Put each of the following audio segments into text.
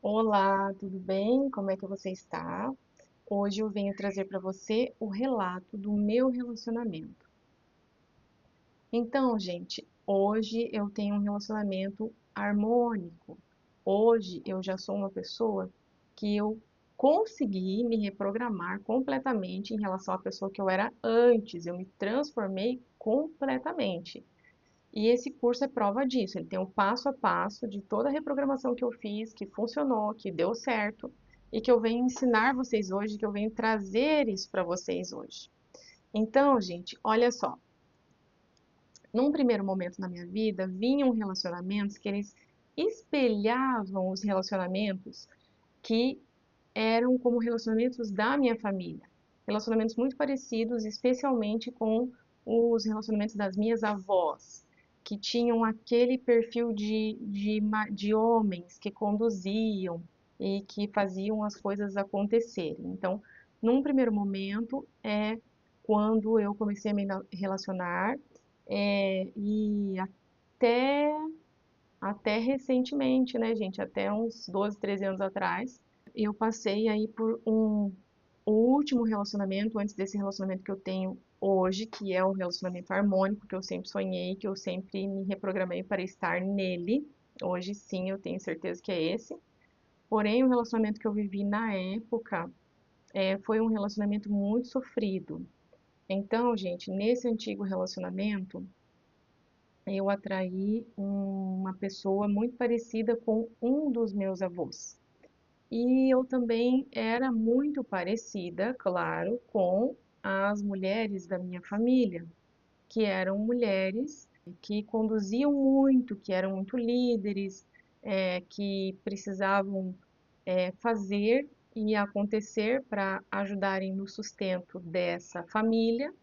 Olá, tudo bem? Como é que você está? Hoje eu venho trazer para você o relato do meu relacionamento. Então, gente, hoje eu tenho um relacionamento harmônico. Hoje eu já sou uma pessoa que eu consegui me reprogramar completamente em relação à pessoa que eu era antes. Eu me transformei completamente. E esse curso é prova disso. Ele tem o passo a passo de toda a reprogramação que eu fiz, que funcionou, que deu certo e que eu venho ensinar vocês hoje, que eu venho trazer isso para vocês hoje. Então, gente, olha só. Num primeiro momento na minha vida, vinham relacionamentos que eles espelhavam os relacionamentos que eram como relacionamentos da minha família. Relacionamentos muito parecidos, especialmente com os relacionamentos das minhas avós, que tinham aquele perfil de homens que conduziam e que faziam as coisas acontecerem. Então, num primeiro momento, é quando eu comecei a me relacionar, e até recentemente, né, gente? Até uns 12, 13 anos atrás, eu passei aí por o último relacionamento, antes desse relacionamento que eu tenho hoje, que é um relacionamento harmônico, que eu sempre sonhei, que eu sempre me reprogramei para estar nele. Hoje sim, eu tenho certeza que é esse. Porém, o relacionamento que eu vivi na época, foi um relacionamento muito sofrido. Então, gente, nesse antigo relacionamento, eu atraí uma pessoa muito parecida com um dos meus avós. E eu também era muito parecida, claro, com as mulheres da minha família, que eram mulheres que conduziam muito, que eram muito líderes, que precisavam fazer e acontecer para ajudarem no sustento dessa família.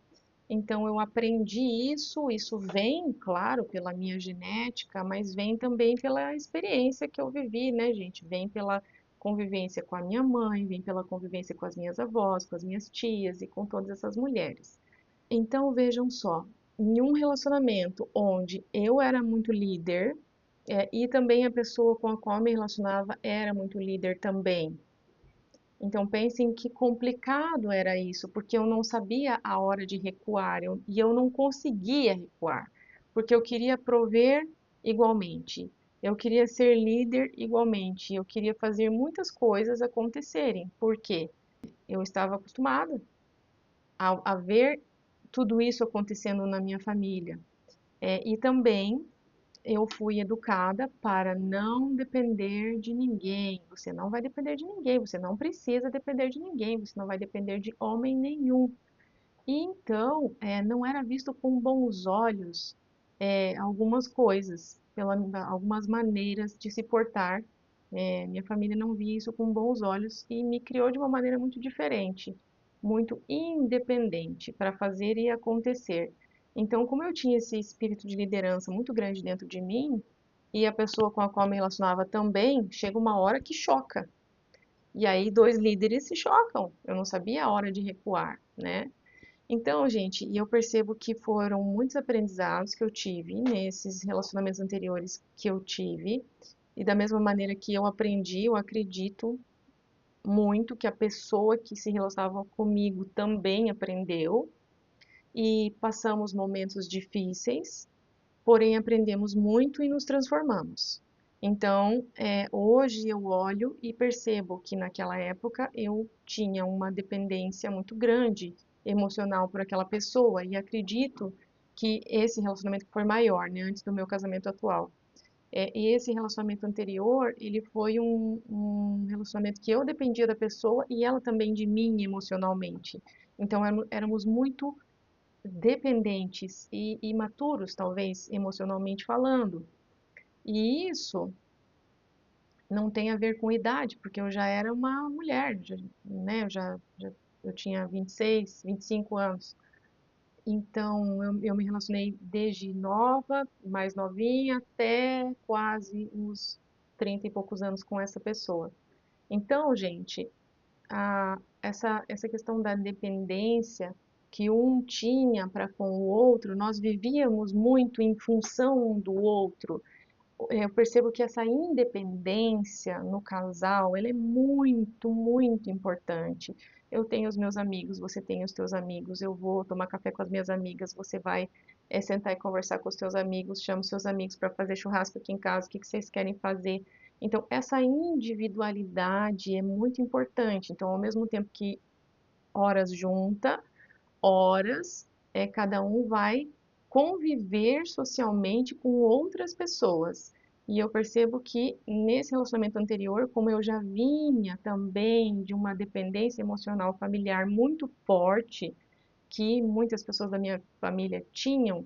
Então eu aprendi isso, isso vem, claro, pela minha genética, mas vem também pela experiência que eu vivi, né, gente? Vem pela convivência com a minha mãe, vem pela convivência com as minhas avós, com as minhas tias e com todas essas mulheres. Então vejam só, em um relacionamento onde eu era muito líder, e também a pessoa com a qual eu me relacionava era muito líder também. Então pensem que complicado era isso, porque eu não sabia a hora de recuar e eu não conseguia recuar, porque eu queria prover igualmente, eu queria ser líder igualmente, eu queria fazer muitas coisas acontecerem, porque eu estava acostumada a ver tudo isso acontecendo na minha família. E também eu fui educada para não depender de ninguém. Você não vai depender de ninguém, você não precisa depender de ninguém, você não vai depender de homem nenhum. E então, não era visto com bons olhos, algumas coisas, algumas maneiras de se portar. Minha família não via isso com bons olhos e me criou de uma maneira muito diferente, muito independente para fazer e acontecer. Então, como eu tinha esse espírito de liderança muito grande dentro de mim, e a pessoa com a qual me relacionava também, chega uma hora que choca. E aí dois líderes se chocam. Eu não sabia a hora de recuar, né? Então, gente, e eu percebo que foram muitos aprendizados que eu tive nesses relacionamentos anteriores que eu tive, e da mesma maneira que eu aprendi, eu acredito muito que a pessoa que se relacionava comigo também aprendeu, e passamos momentos difíceis, porém aprendemos muito e nos transformamos. Então, hoje eu olho e percebo que naquela época eu tinha uma dependência muito grande emocional por aquela pessoa e acredito que esse relacionamento foi maior, né, antes do meu casamento atual. E esse relacionamento anterior, ele foi um relacionamento que eu dependia da pessoa e ela também de mim emocionalmente. Então, éramos muito dependentes e imaturos, talvez, emocionalmente falando. E isso não tem a ver com idade, porque eu já era uma mulher, né? Eu tinha 26, 25 anos. Então, eu me relacionei desde nova, mais novinha, até quase uns 30 e poucos anos com essa pessoa. Então, gente, essa questão da dependência que um tinha para com o outro, nós vivíamos muito em função um do outro. eu percebo que essa independência no casal, ela é muito, muito importante. Eu tenho os meus amigos, você tem os teus amigos, eu vou tomar café com as minhas amigas, você vai sentar e conversar com os teus amigos, chama os seus amigos para fazer churrasco aqui em casa, o que que vocês querem fazer? Então, essa individualidade é muito importante. Então, ao mesmo tempo que horas junta, horas, cada um vai conviver socialmente com outras pessoas. E eu percebo que nesse relacionamento anterior, como eu já vinha também de uma dependência emocional familiar muito forte, que muitas pessoas da minha família tinham,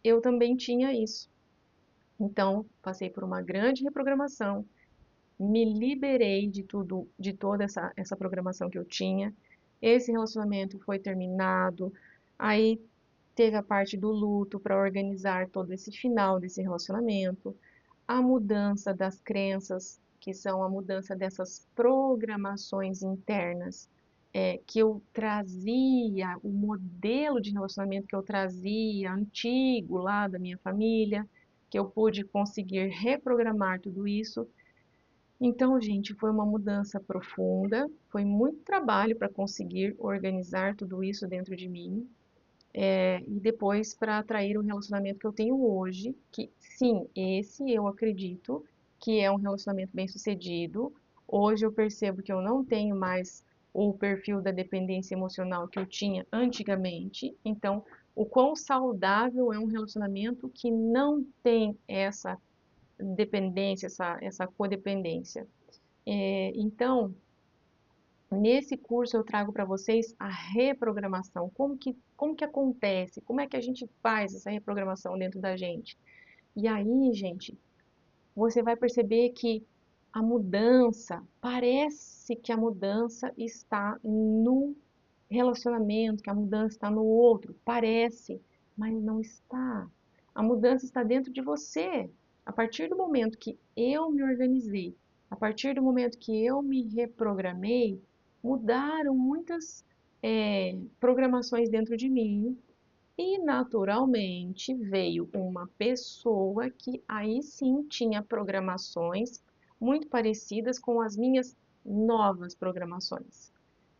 eu também tinha isso. Então, passei por uma grande reprogramação, me liberei de tudo, de toda essa programação que eu tinha. Esse relacionamento foi terminado, aí teve a parte do luto para organizar todo esse final desse relacionamento, a mudança das crenças, que são a mudança dessas programações internas, que eu trazia, o modelo de relacionamento que eu trazia, antigo lá da minha família, que eu pude conseguir reprogramar tudo isso. Então, gente, foi uma mudança profunda, foi muito trabalho para conseguir organizar tudo isso dentro de mim, e depois para atrair o relacionamento que eu tenho hoje, que sim, esse eu acredito que é um relacionamento bem-sucedido. Hoje eu percebo que eu não tenho mais o perfil da dependência emocional que eu tinha antigamente, então o quão saudável é um relacionamento que não tem essa dependência, essa codependência. Então, nesse curso eu trago para vocês a reprogramação, como que acontece, como é que a gente faz essa reprogramação dentro da gente. E aí, gente, você vai perceber que a mudança, parece que a mudança está no relacionamento, que a mudança está no outro, parece, mas não está. A mudança está dentro de você. A partir do momento que eu me organizei, a partir do momento que eu me reprogramei, mudaram muitas programações dentro de mim e naturalmente veio uma pessoa que aí sim tinha programações muito parecidas com as minhas novas programações,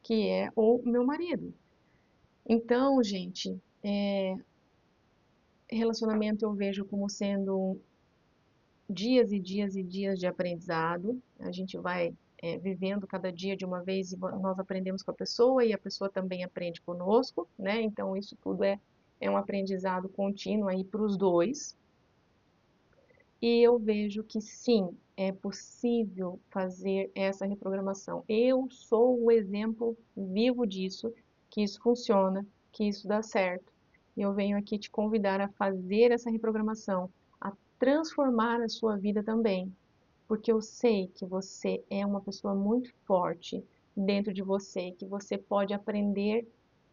que é o meu marido. Então, gente, relacionamento eu vejo como sendo dias e dias e dias de aprendizado. A gente vai vivendo cada dia de uma vez e nós aprendemos com a pessoa e a pessoa também aprende conosco, né? Então, isso tudo é um aprendizado contínuo aí para os dois. E eu vejo que sim, é possível fazer essa reprogramação. Eu sou o exemplo vivo disso, que isso funciona, que isso dá certo. E eu venho aqui te convidar a fazer essa reprogramação, a transformar a sua vida também, porque eu sei que você é uma pessoa muito forte dentro de você, que você pode aprender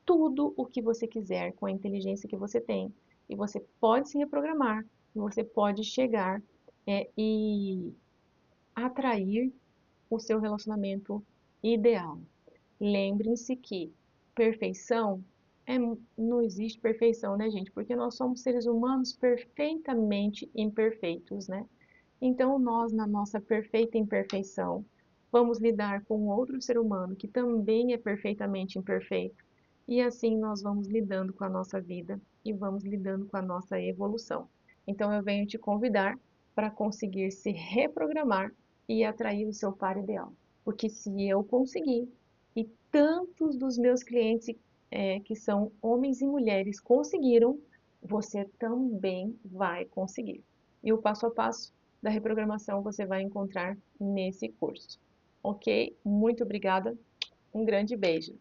tudo o que você quiser com a inteligência que você tem. E você pode se reprogramar, e você pode chegar e atrair o seu relacionamento ideal. Lembrem-se que perfeição não existe perfeição, né, gente? Porque nós somos seres humanos perfeitamente imperfeitos, né? Então, nós, na nossa perfeita imperfeição, vamos lidar com outro ser humano que também é perfeitamente imperfeito. E assim nós vamos lidando com a nossa vida e vamos lidando com a nossa evolução. Então, eu venho te convidar para conseguir se reprogramar e atrair o seu par ideal. Porque se eu conseguir, e tantos dos meus clientes que são homens e mulheres conseguiram, você também vai conseguir. E o passo a passo da reprogramação você vai encontrar nesse curso. Ok? Muito obrigada. Um grande beijo.